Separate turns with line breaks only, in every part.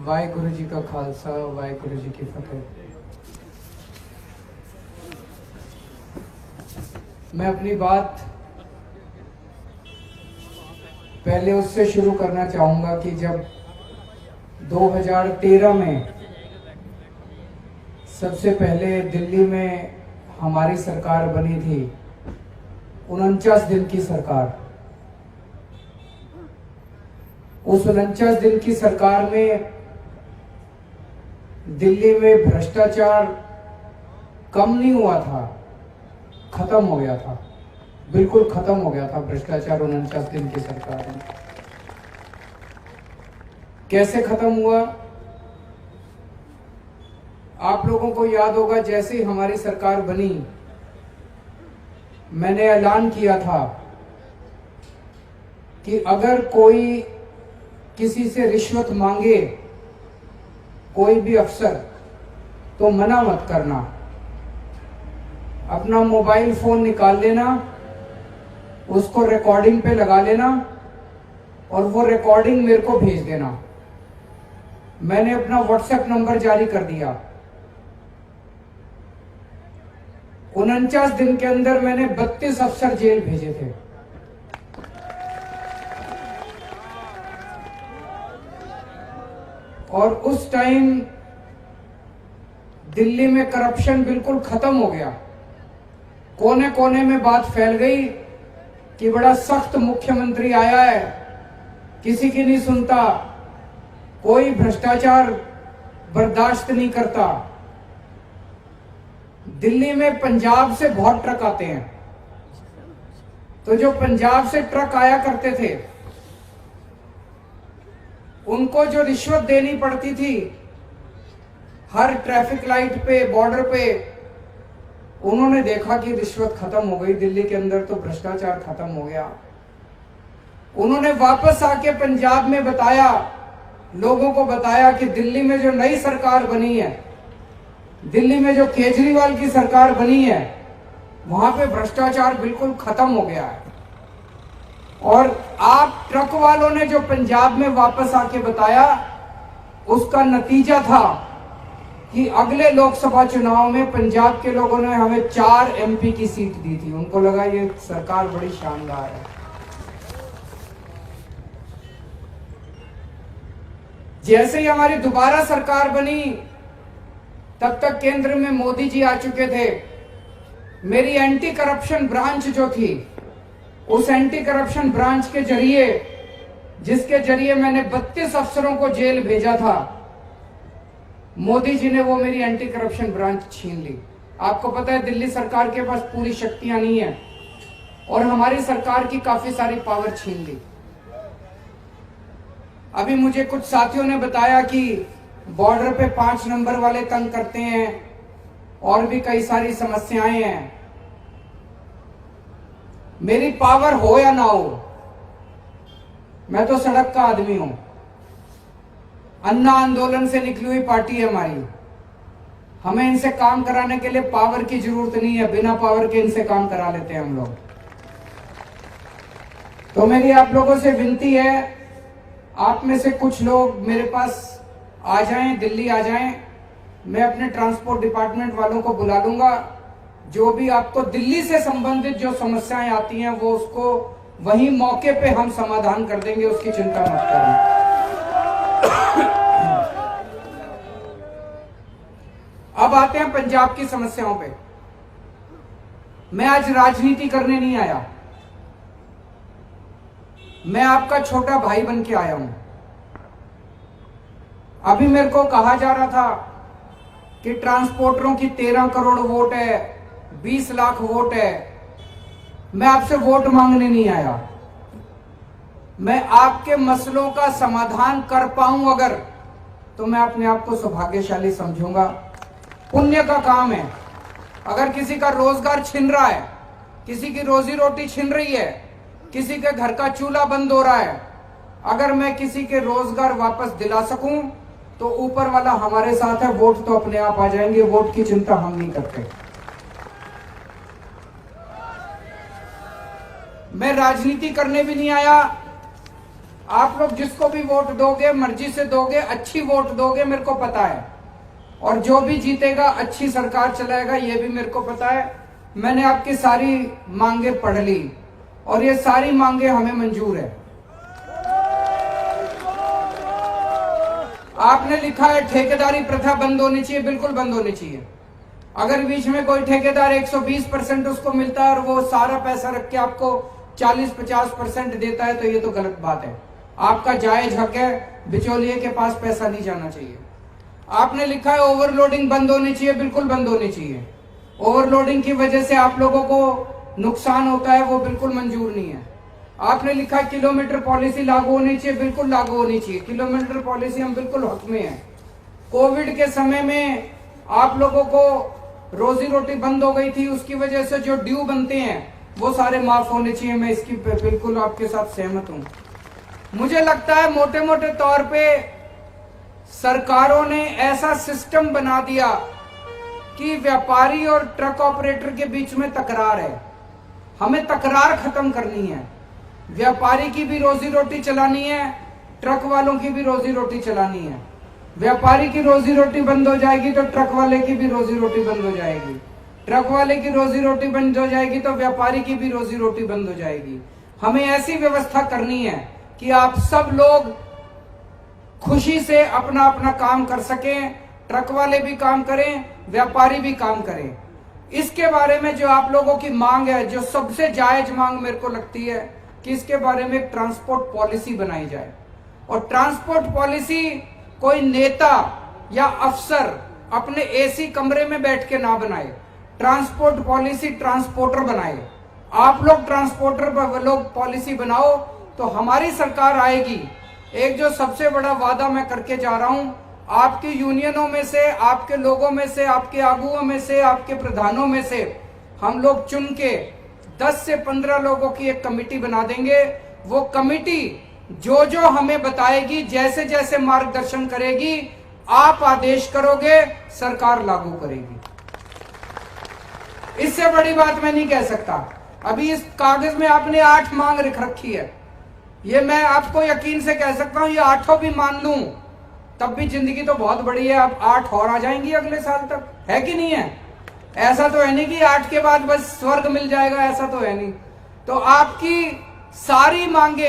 वाहेगुरु जी का खालसा वाहेगुरु जी की फतेह। मैं अपनी बात पहले उससे शुरू करना चाहूंगा कि जब 2013 में सबसे पहले दिल्ली में हमारी सरकार बनी थी, 49 दिन की सरकार। उस 49 दिन की सरकार में दिल्ली में भ्रष्टाचार कम नहीं हुआ था, खत्म हो गया था, बिल्कुल खत्म हो गया था भ्रष्टाचार 49 दिन की सरकार में। कैसे खत्म हुआ? आप लोगों को याद होगा, जैसे ही हमारी सरकार बनी मैंने ऐलान किया था कि अगर कोई किसी से रिश्वत मांगे, कोई भी अफसर, तो मना मत करना, अपना मोबाइल फोन निकाल लेना, उसको रिकॉर्डिंग पे लगा लेना और वो रिकॉर्डिंग मेरे को भेज देना। मैंने अपना व्हाट्सएप नंबर जारी कर दिया। 49 दिन के अंदर मैंने 32 अफसर जेल भेजे थे। और उस टाइम दिल्ली में करप्शन बिल्कुल खत्म हो गया। कोने कोने में बात फैल गई कि बड़ा सख्त मुख्यमंत्री आया है, किसी की नहीं सुनता, कोई भ्रष्टाचार बर्दाश्त नहीं करता। दिल्ली में पंजाब से बहुत ट्रक आते हैं, तो जो पंजाब से ट्रक आया करते थे उनको जो रिश्वत देनी पड़ती थी हर ट्रैफिक लाइट पे, बॉर्डर पे, उन्होंने देखा कि रिश्वत खत्म हो गई दिल्ली के अंदर, तो भ्रष्टाचार खत्म हो गया। उन्होंने वापस आके पंजाब में बताया, लोगों को बताया कि दिल्ली में जो नई सरकार बनी है, दिल्ली में जो केजरीवाल की सरकार बनी है, वहां पे भ्रष्टाचार बिल्कुल खत्म हो गया है। और आप ट्रक वालों ने जो पंजाब में वापस आके बताया, उसका नतीजा था कि अगले लोकसभा चुनाव में पंजाब के लोगों ने हमें 4 MP की सीट दी थी। उनको लगा ये सरकार बड़ी शानदार है। जैसे ही हमारी दोबारा सरकार बनी, तब तक केंद्र में मोदी जी आ चुके थे। मेरी एंटी करप्शन ब्रांच जो थी, उस एंटी करप्शन ब्रांच के जरिए, जिसके जरिए मैंने 32 अफसरों को जेल भेजा था, मोदी जी ने वो मेरी एंटी करप्शन ब्रांच छीन ली। आपको पता है दिल्ली सरकार के पास पूरी शक्तियां नहीं है और हमारी सरकार की काफी सारी पावर छीन ली। अभी मुझे कुछ साथियों ने बताया कि बॉर्डर पे 5 नंबर वाले तंग करते हैं और भी कई सारी समस्याएं हैं। मेरी पावर हो या ना हो, मैं तो सड़क का आदमी हूं। अन्ना आंदोलन से निकली हुई पार्टी है हमारी। हमें इनसे काम कराने के लिए पावर की जरूरत नहीं है, बिना पावर के इनसे काम करा लेते हैं हम लोग। तो मेरी आप लोगों से विनती है, आप में से कुछ लोग मेरे पास आ जाएं, दिल्ली आ जाएं। मैं अपने ट्रांसपोर्ट डिपार्टमेंट वालों को बुला लूंगा। जो भी आपको दिल्ली से संबंधित जो समस्याएं आती हैं, वो उसको वहीं मौके पे हम समाधान कर देंगे, उसकी चिंता मत करें। अब आते हैं पंजाब की समस्याओं पे। मैं आज राजनीति करने नहीं आया, मैं आपका छोटा भाई बन के आया हूं। अभी मेरे को कहा जा रहा था कि ट्रांसपोर्टरों की 13 करोड़ वोट है, 20 लाख वोट है। मैं आपसे वोट मांगने नहीं आया, मैं आपके मसलों का समाधान कर पाऊं अगर, तो मैं अपने आप को सौभाग्यशाली समझूंगा। पुण्य का काम है। अगर किसी का रोजगार छिन रहा है, किसी की रोजी रोटी छिन रही है, किसी के घर का चूल्हा बंद हो रहा है, अगर मैं किसी के रोजगार वापस दिला सकूं तो ऊपर वाला हमारे साथ है। वोट तो अपने आप आ जाएंगे, वोट की चिंता हम नहीं करते। मैं राजनीति करने भी नहीं आया आप लोग जिसको भी वोट दोगे, मर्जी से दोगे, अच्छी वोट दोगे, मेरे को पता है। और जो भी जीतेगा अच्छी सरकार चलाएगा, ये भी मेरे को पता है। मैंने आपकी सारी मांगे पढ़ ली और ये सारी मांगे हमें मंजूर है। आपने लिखा है ठेकेदारी प्रथा बंद होनी चाहिए, बिल्कुल बंद होनी चाहिए। अगर बीच में कोई ठेकेदार 120% उसको मिलता है और वो सारा पैसा रख के आपको 40-50% देता है, तो ये तो गलत बात है। आपका जायज हक है, बिचौलिए के पास पैसा नहीं जाना चाहिए। आपने लिखा है ओवरलोडिंग बंद होनी चाहिए, बिल्कुल बंद होनी चाहिए। ओवरलोडिंग की वजह से आप लोगों को नुकसान होता है, वो बिल्कुल मंजूर नहीं है। आपने लिखा किलोमीटर पॉलिसी लागू होनी चाहिए, बिल्कुल लागू होनी चाहिए। किलोमीटर पॉलिसी हम बिल्कुल हक में हैं। कोविड के समय में आप लोगों को रोजी रोटी बंद हो गई थी, उसकी वजह से जो ड्यू बनते हैं वो सारे माफ होने चाहिए। मैं इसकी बिल्कुल आपके साथ सहमत हूं। मुझे लगता है मोटे मोटे तौर पे सरकारों ने ऐसा सिस्टम बना दिया कि व्यापारी और ट्रक ऑपरेटर के बीच में तकरार है। हमें तकरार खत्म करनी है। व्यापारी की भी रोजी रोटी चलानी है, ट्रक वालों की भी रोजी रोटी चलानी है। व्यापारी की रोजी रोटी बंद हो जाएगी तो ट्रक वाले की भी रोजी रोटी बंद हो जाएगी। ट्रक वाले की रोजी रोटी बंद हो जाएगी तो व्यापारी की भी रोजी रोटी बंद हो जाएगी। हमें ऐसी व्यवस्था करनी है कि आप सब लोग खुशी से अपना अपना काम कर सकें। ट्रक वाले भी काम करें, व्यापारी भी काम करें। इसके बारे में जो आप लोगों की मांग है, जो सबसे जायज मांग मेरे को लगती है कि इसके बारे में एक ट्रांसपोर्ट पॉलिसी बनाई जाए। और ट्रांसपोर्ट पॉलिसी कोई नेता या अफसर अपने एसी कमरे में बैठ के ना बनाए। ट्रांसपोर्ट पॉलिसी ट्रांसपोर्टर बनाए। आप लोग ट्रांसपोर्टर लोग पॉलिसी बनाओ तो हमारी सरकार आएगी। एक जो सबसे बड़ा वादा मैं करके जा रहा हूं, आपकी यूनियनों में से, आपके लोगों में से, आपके आगुओं में से, आपके प्रधानों में से हम लोग चुन के 10 से 15 लोगों की एक कमेटी बना देंगे। वो कमेटी जो जो हमें बताएगी, जैसे जैसे मार्गदर्शन करेगी, आप आदेश करोगे, सरकार लागू करेगी। इससे बड़ी बात मैं नहीं कह सकता। अभी इस कागज में आपने 8 मांग लिख रखी है। ये मैं आपको यकीन से कह सकता हूं, ये 8 भी मान लूं तब भी जिंदगी तो बहुत बड़ी है। अब 8 और आ जाएंगी अगले साल तक, है कि नहीं है? ऐसा तो है नहीं कि 8 के बाद बस स्वर्ग मिल जाएगा, ऐसा तो है नहीं। तो आपकी सारी मांगे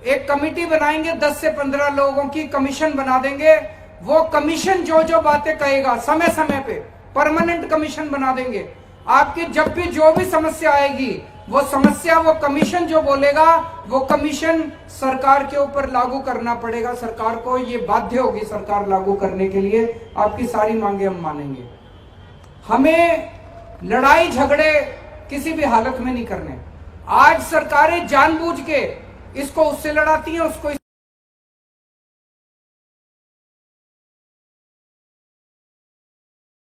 एक कमेटी बनाएंगे, 10 से 15 लोगों की कमीशन बना देंगे। वो कमीशन जो जो बातें कहेगा समय समय पे परमानेंट कमीशन बना देंगे। आपकी जब भी जो भी समस्या आएगी, वो समस्या वो कमीशन जो बोलेगा, वो कमीशन सरकार के ऊपर लागू करना पड़ेगा। सरकार को ये बाध्य होगी सरकार लागू करने के लिए। आपकी सारी मांगे हम मानेंगे। हमें लड़ाई झगड़े किसी भी हालत में नहीं करने। आज सरकारें जानबूझ के इसको उससे लड़ाती हैं, उसको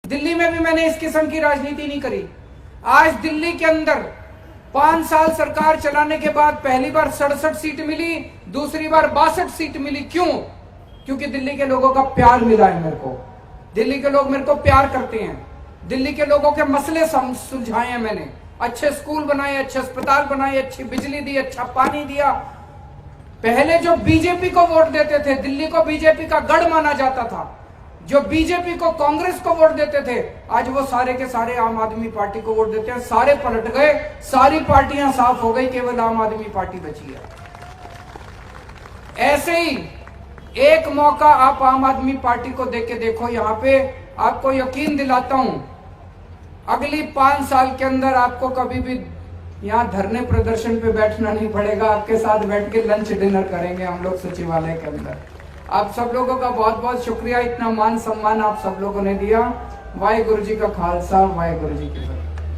दिल्ली में भी मैंने इस किस्म की राजनीति नहीं करी। आज दिल्ली के अंदर 5 साल सरकार चलाने के बाद पहली बार 67 सीट मिली, दूसरी बार 62 सीट मिली। क्यों? क्योंकि दिल्ली के लोगों का प्यार मिला है मेरे को। दिल्ली के लोग मेरे को प्यार करते हैं। दिल्ली के लोगों के मसले सुलझाए हैं मैंने। अच्छे स्कूल बनाए, अच्छे अस्पताल बनाए, अच्छी बिजली दी, अच्छा पानी दिया। पहले जो बीजेपी को वोट देते थे, दिल्ली को बीजेपी का गढ़ माना जाता था। जो बीजेपी को, कांग्रेस को वोट देते थे, आज वो सारे के सारे आम आदमी पार्टी को वोट देते हैं। सारे पलट गए, सारी पार्टियां साफ हो गई, केवल आम आदमी पार्टी बची है। ऐसे ही एक मौका आप आम आदमी पार्टी को देके देखो। यहां पे आपको यकीन दिलाता हूं, अगली 5 साल के अंदर आपको कभी भी यहाँ धरने प्रदर्शन पे बैठना नहीं पड़ेगा। आपके साथ बैठ के लंच डिनर करेंगे हम लोग सचिवालय के अंदर। आप सब लोगों का बहुत बहुत शुक्रिया, इतना मान सम्मान आप सब लोगों ने दिया। वाहिगुरु जी का खालसा, वाहिगुरु जी की फतेह।